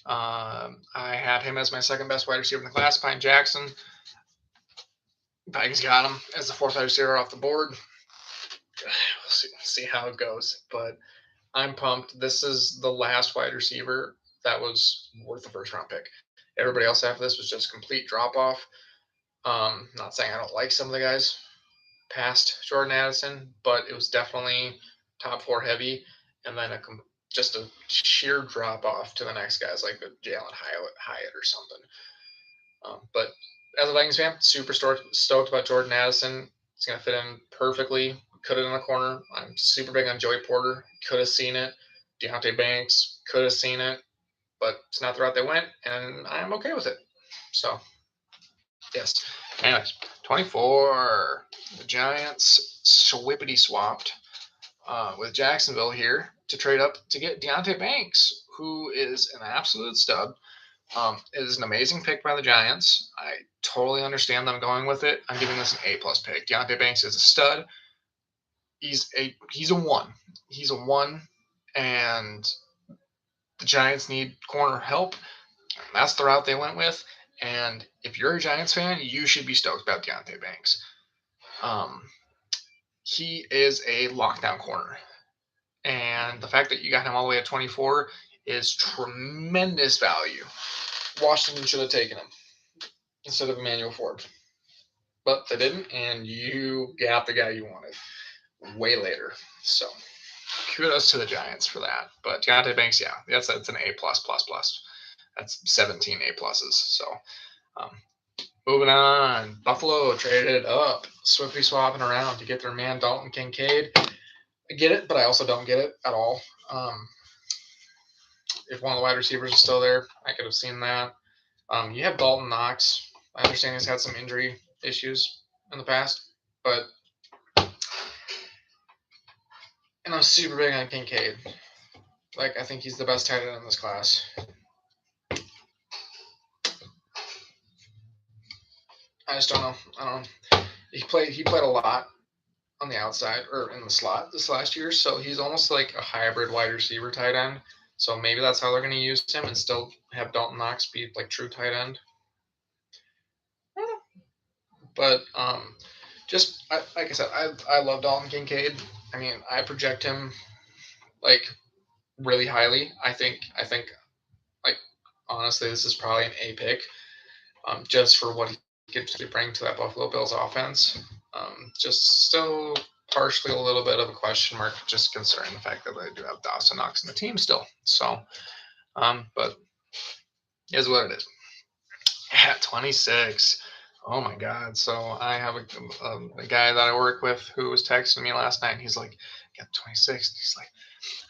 I had him as my second best wide receiver in the class, Pine Jackson. Vikings got him as the fourth wide receiver off the board. We'll see how it goes. But I'm pumped. This is the last wide receiver that was worth the first round pick. Everybody else after this was just complete drop off. Not saying I don't like some of the guys past Jordan Addison, but it was definitely top four heavy, and then just a sheer drop off to the next guys like the Jalen Hyatt or something. But as a Vikings fan, super stoked about Jordan Addison. It's going to fit in perfectly. Could have in the corner. I'm super big on Joey Porter. Could have seen it. Deontay Banks could have seen it, but it's not the route they went, and I'm okay with it. So, yes. Anyways, 24. The Giants swippity swapped with Jacksonville here to trade up to get Deontay Banks, who is an absolute stud. It is an amazing pick by the Giants. I totally understand them going with it. I'm giving this an A plus pick. Deontay Banks is a stud. He's a one. He's a one, and the Giants need corner help. That's the route they went with. And if you're a Giants fan, you should be stoked about Deontay Banks. He is a lockdown corner. And the fact that you got him all the way at 24 is tremendous value. Washington should have taken him instead of Emmanuel Ford. But they didn't, and you got the guy you wanted way later. So kudos to the Giants for that. But Deontay Banks, yeah, that's an A plus plus plus. That's 17 A pluses. So um, moving on, Buffalo traded up, swiftly swapping around to get their man Dalton Kincaid. I get it, but I also don't get it at all. If one of the wide receivers is still there, I could have seen that. You have Dalton Knox. I understand he's had some injury issues in the past, but and I'm super big on Kincaid. Like I think he's the best tight end in this class. I just don't know. I don't know. He played a lot on the outside or in the slot this last year, so he's almost like a hybrid wide receiver tight end. So maybe that's how they're going to use him and still have Dalton Knox be like true tight end. But just like I said, I love Dalton Kincaid. I mean, I project him like really highly. I think like honestly, this is probably an A pick, just for what he could bring to that Buffalo Bills offense. Just still partially a little bit of a question mark, just considering the fact that they do have Dawson Knox in the team still. So, but is what it is. At 26. Oh my God. So I have a guy that I work with who was texting me last night. And he's like, got 26. He's like,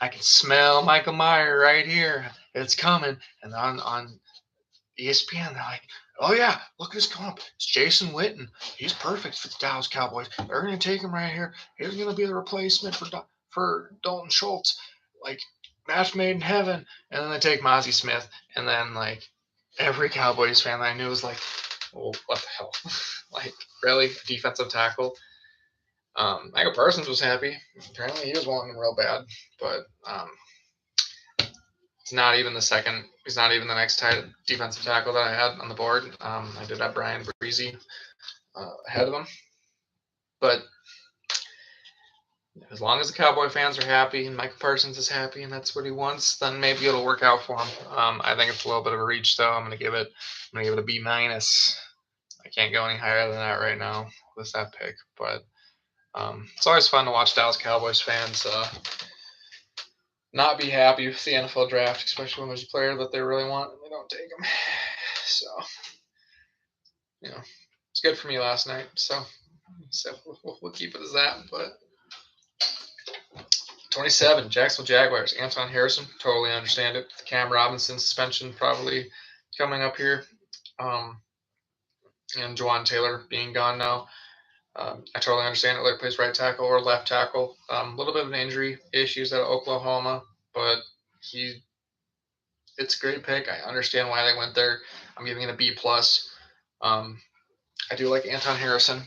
I can smell Michael Meyer right here. It's coming. And on ESPN, they're like, oh yeah, look who's coming up. It's Jason Witten. He's perfect for the Dallas Cowboys. They're going to take him right here. He's going to be the replacement for Dalton Schultz. Like, match made in heaven. And then they take Mozzie Smith. And then, like, every Cowboys fan that I knew was like, oh, what the hell? Like, really? Defensive tackle? Michael Parsons was happy. Apparently he was wanting him real bad. But he's not even the second. He's not even the next defensive tackle that I had on the board. I did have Brian Breezy ahead of him. But as long as the Cowboy fans are happy and Michael Parsons is happy and that's what he wants, then maybe it'll work out for him. I think it's a little bit of a reach, though. I'm gonna give it a B minus. I can't go any higher than that right now with that pick. But it's always fun to watch Dallas Cowboys fans not be happy with the NFL draft, especially when there's a player that they really want and they don't take him. So, it's good for me last night. So we'll keep it as that. But 27, Jacksonville Jaguars, Anton Harrison, totally understand it. The Cam Robinson suspension probably coming up here. And Juwan Taylor being gone now. I totally understand it. Whether he plays right tackle or left tackle. A little bit of an injury issues at Oklahoma, but it's a great pick. I understand why they went there. I'm giving it a B plus. I do like Anton Harrison.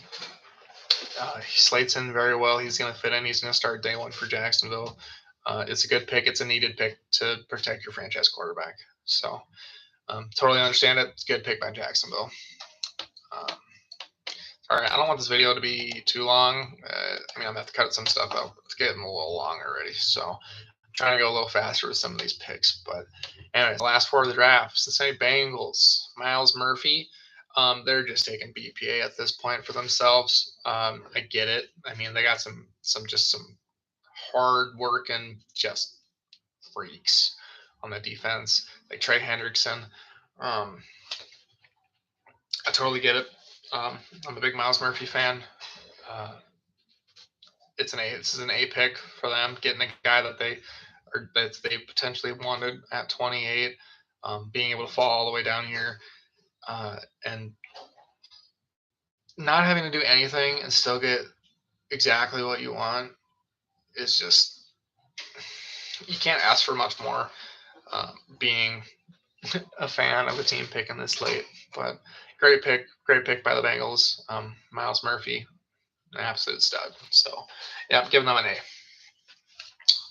He slates in very well. He's going to fit in. He's going to start day one for Jacksonville. It's a good pick. It's a needed pick to protect your franchise quarterback. So totally understand it. It's a good pick by Jacksonville. All right, I don't want this video to be too long. I'm going to have to cut some stuff out. It's getting a little long already. So I'm trying to go a little faster with some of these picks. But anyways, the last four of the draft, Cincinnati Bengals, Miles Murphy. They're just taking BPA at this point for themselves. I get it. I mean, they got some hard working just freaks on the defense, like Trey Hendrickson. I totally get it. I'm a big Miles Murphy fan. This is an A pick for them, getting a guy that they potentially wanted at 28, being able to fall all the way down here, and not having to do anything and still get exactly what you want is just, you can't ask for much more. Being a fan of a team picking this late, but great pick by the Bengals. Miles Murphy, an absolute stud. So yeah, I'm giving them an A.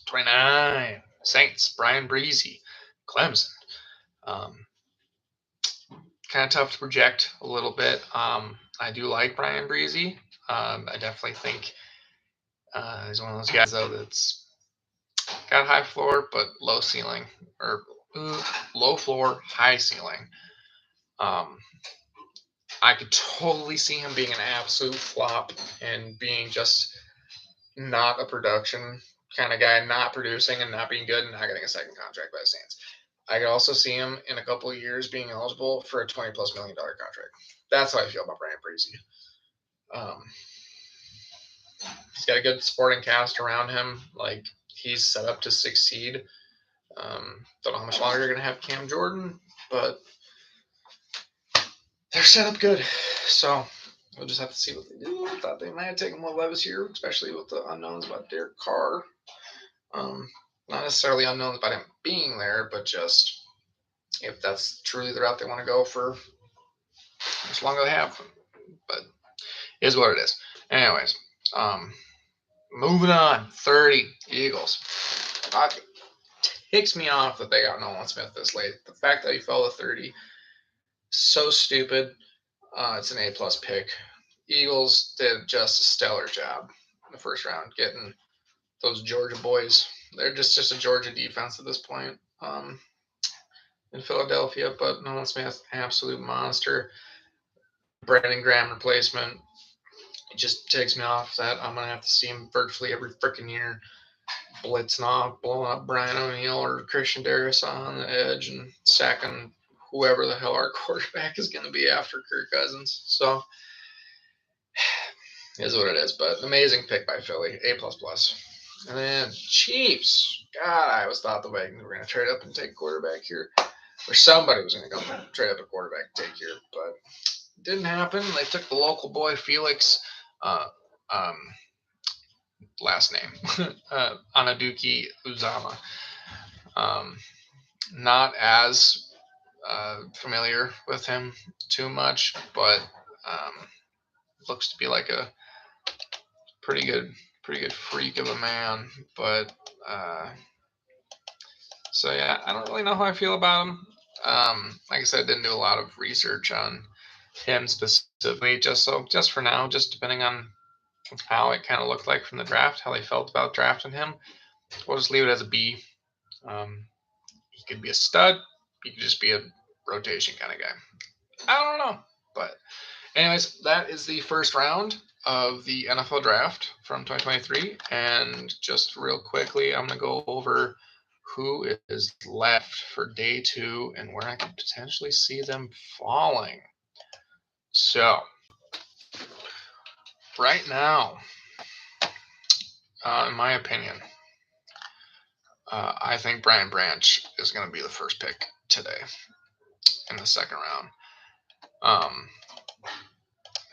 29 Saints, Brian Breezy, Clemson. Kind of tough to project a little bit. I do like Brian Breezy. I definitely think he's one of those guys though that's got a high floor but low ceiling, or low floor, high ceiling. I could totally see him being an absolute flop and being just not a production kind of guy, not producing and not being good and not getting a second contract by the Saints. I could also see him in a couple of years being eligible for a $20+ million contract. That's how I feel about Brian Breezy. He's got a good supporting cast around him. Like, he's set up to succeed. Don't know how much longer you're going to have Cam Jordan, but they're set up good. So we'll just have to see what they do. I thought they might have taken Will Levis here, especially with the unknowns about Derek Carr. Not necessarily unknowns about him being there, but just if that's truly the route they want to go for as long as they have. But it is what it is. Anyways, moving on. 30 Eagles. It ticks me off that they got Nolan Smith this late. The fact that he fell to 30, so stupid. It's an A+ pick. Eagles did just a stellar job in the first round, getting those Georgia boys. They're just a Georgia defense at this point in Philadelphia, but Nolan Smith, absolute monster. Brandon Graham replacement. It just takes me off that I'm going to have to see him virtually every freaking year blitzing off, blowing up Brian O'Neill or Christian Darrisaw on the edge and sacking whoever the hell our quarterback is going to be after Kirk Cousins. So it is what it is, but amazing pick by Philly, A++. And then Chiefs. God, I always thought the Vikings were going to trade up and take quarterback here, or somebody was going to go trade up a quarterback to take here, but it didn't happen. They took the local boy Felix, last name, Anaduki Uzama. Not as familiar with him too much, but looks to be like a pretty good freak of a man. But so yeah, I don't really know how I feel about him. Like I said, I didn't do a lot of research on him specifically, just for now, just depending on how it kind of looked like from the draft, how they felt about drafting him. We'll just leave it as a B. He could be a stud. He could just be a rotation kind of guy. I don't know. But anyways, that is the first round of the NFL draft from 2023. And just real quickly, I'm going to go over who is left for day 2 and where I could potentially see them falling. So, right now, in my opinion, I think Brian Branch is going to be the first pick today in the second round. I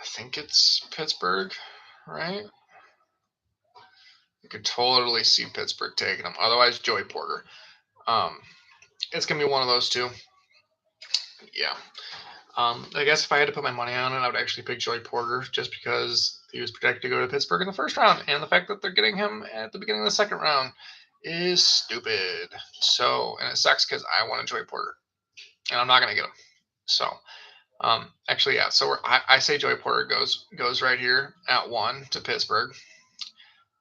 think it's Pittsburgh. right? You could totally see Pittsburgh taking him. Otherwise, Joey Porter. It's gonna be one of those two. Yeah. I guess if I had to put my money on it, I would actually pick Joey Porter just because he was projected to go to Pittsburgh in the first round, and the fact that they're getting him at the beginning of the second round is stupid. So, and it sucks because I wanted Joey Porter, and I'm not gonna get him. So, actually, yeah. So I say Joey Porter goes right here at 1 to Pittsburgh.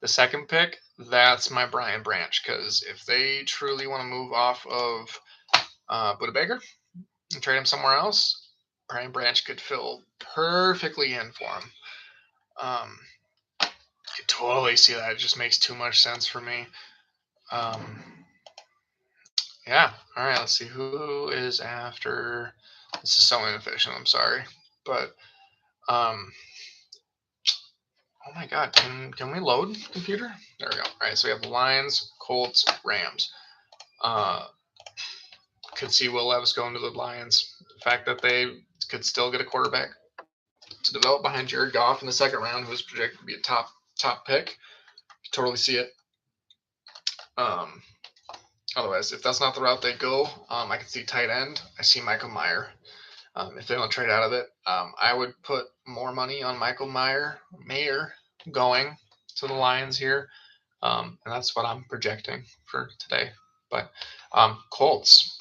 The second pick, that's my Brian Branch, because if they truly want to move off of Buda Baker and trade him somewhere else, Brian Branch could fill perfectly in for him. I could totally see that. It just makes too much sense for me. Yeah. All right. Let's see who is after. This is so inefficient. I'm sorry, but oh my God, can we load computer? There we go. All right. So we have Lions, Colts, Rams. Could see Will Levis going to the Lions. The fact that they could still get a quarterback to develop behind Jared Goff in the second round, who was projected to be a top pick. Totally see it. Otherwise, if that's not the route they go, I can see tight end. I see Michael Mayer. If they don't trade out of it, I would put more money on Michael Mayer going to the Lions here, and that's what I'm projecting for today. But Colts,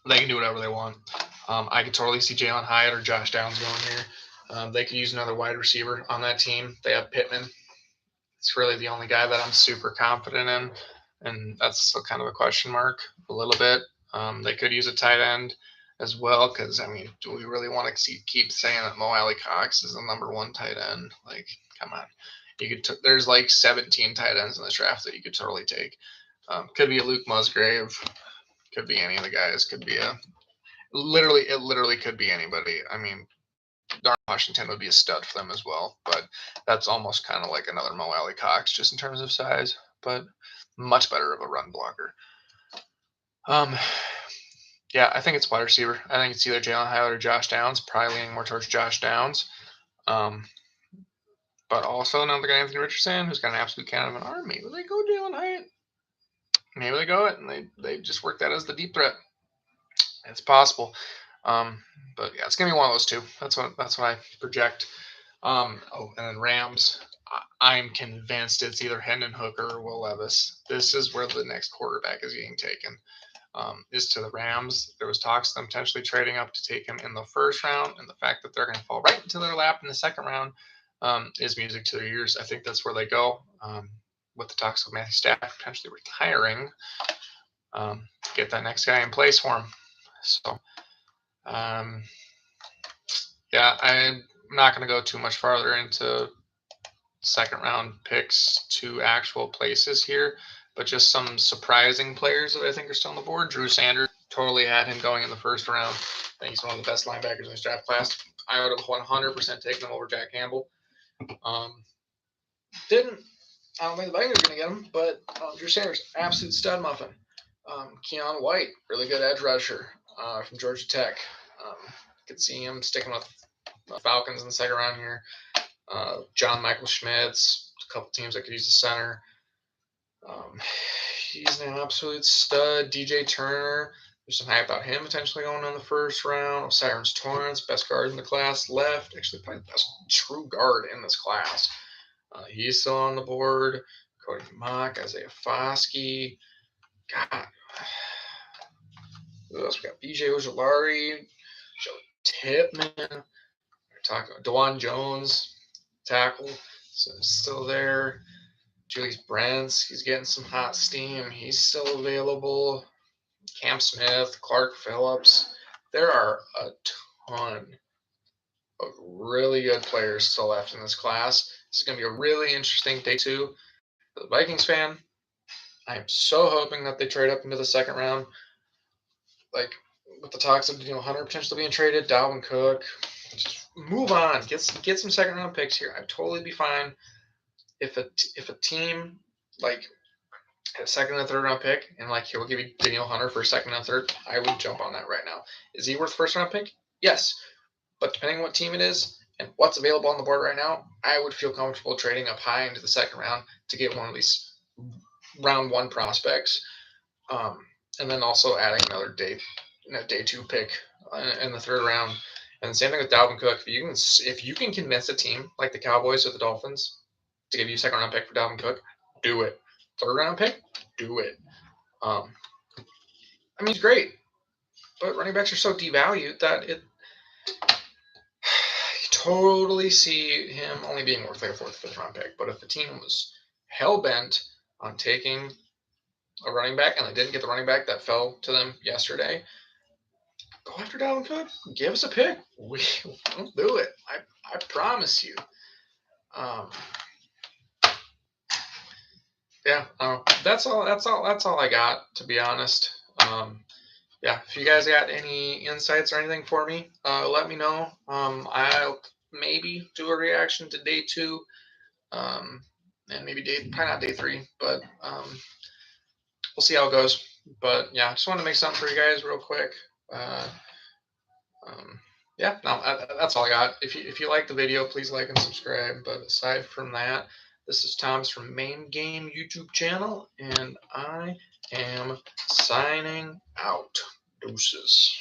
they can do whatever they want. I could totally see Jalen Hyatt or Josh Downs going here. They could use another wide receiver on that team. They have Pittman. It's really the only guy that I'm super confident in, and that's still kind of a question mark a little bit. They could use a tight end as well, because I mean, do we really want to keep saying that Mo Alley Cox is the number 1 tight end? Like, come on. You could there's like 17 tight ends in this draft that you could totally take. Could be a Luke Musgrave. Could be any of the guys. Could be a it literally could be anybody. I mean, Darnell Washington would be a stud for them as well, but that's almost kind of like another Mo Alley Cox just in terms of size, but much better of a run blocker. Yeah, I think it's wide receiver. I think it's either Jalen Hyatt or Josh Downs, probably leaning more towards Josh Downs. But also another guy, Anthony Richardson, who's got an absolute cannon of an arm. Maybe they go Jalen Hyatt. Maybe they go it and they just work that as the deep threat. It's possible. But yeah, it's gonna be one of those two. That's what I project. And then Rams. I'm convinced it's either Hendon Hooker or Will Levis. This is where the next quarterback is getting taken. Is to the Rams. There was talks of them potentially trading up to take him in the first round, and the fact that they're going to fall right into their lap in the second round is music to their ears. I think that's where they go. With the talks of Matthew Stafford potentially retiring, get that next guy in place for him. So, yeah, I'm not going to go too much farther into second round picks to actual places here, but just some surprising players that I think are still on the board. Drew Sanders, totally had him going in the first round. I think he's one of the best linebackers in this draft class. I would have 100% taken him over Jack Campbell. Didn't. I don't think the Bengals are going to get him, but Drew Sanders, absolute stud muffin. Keon White, really good edge rusher from Georgia Tech. Could see him sticking with the Falcons in the second round here. John Michael Schmitz, a couple teams that could use the center. He's an absolute stud. DJ Turner, there's some hype about him potentially going in the first round. Cyrus Torrance, best guard in the class, left. Actually, probably the best true guard in this class. He's still on the board. Cody Mock, Isaiah Foskey. God. Who else we got? BJ Ojolari, Joe Tipman. We're talking about DeJuan Jones, tackle, so still there. Julius Brents, he's getting some hot steam. He's still available. Cam Smith, Clark Phillips. There are a ton of really good players still left in this class. This is going to be a really interesting day 2 for the Vikings fan. I am so hoping that they trade up into the second round. Like, with the talks of Hunter potentially being traded, Dalvin Cook, just move on. Get some second round picks here. I'd totally be fine if a team like a second and third round pick and like, here, we'll give you Danielle Hunter for a second and third. I would jump on that right now. Is he worth first round pick? Yes, but depending on what team it is, And what's available on the board right now, I would feel comfortable trading up high into the second round to get one of these round 1 prospects, and then also adding another day 2 pick in the 3rd round. And the same thing with Dalvin Cook. If you can convince a team like the Cowboys or the Dolphins to give you a 2nd round pick for Dalvin Cook, do it. 3rd round pick, do it. I mean, he's great, but running backs are so devalued that you totally see him only being worth like a 4th, 5th round pick. But if the team was hell bent on taking a running back and they didn't get the running back that fell to them yesterday, go after Dalvin Cook. Give us a pick. We'll do it. I promise you. Yeah, that's all I got, to be honest. Yeah, if you guys got any insights or anything for me, let me know. I'll maybe do a reaction to day 2, and maybe probably not day 3, but we'll see how it goes. But yeah, I just want to make something for you guys real quick. Yeah, no, that's all I got. If you like the video, please like and subscribe. But aside from that, this is Thomas from Maimgame YouTube channel, and I am signing out. Deuces.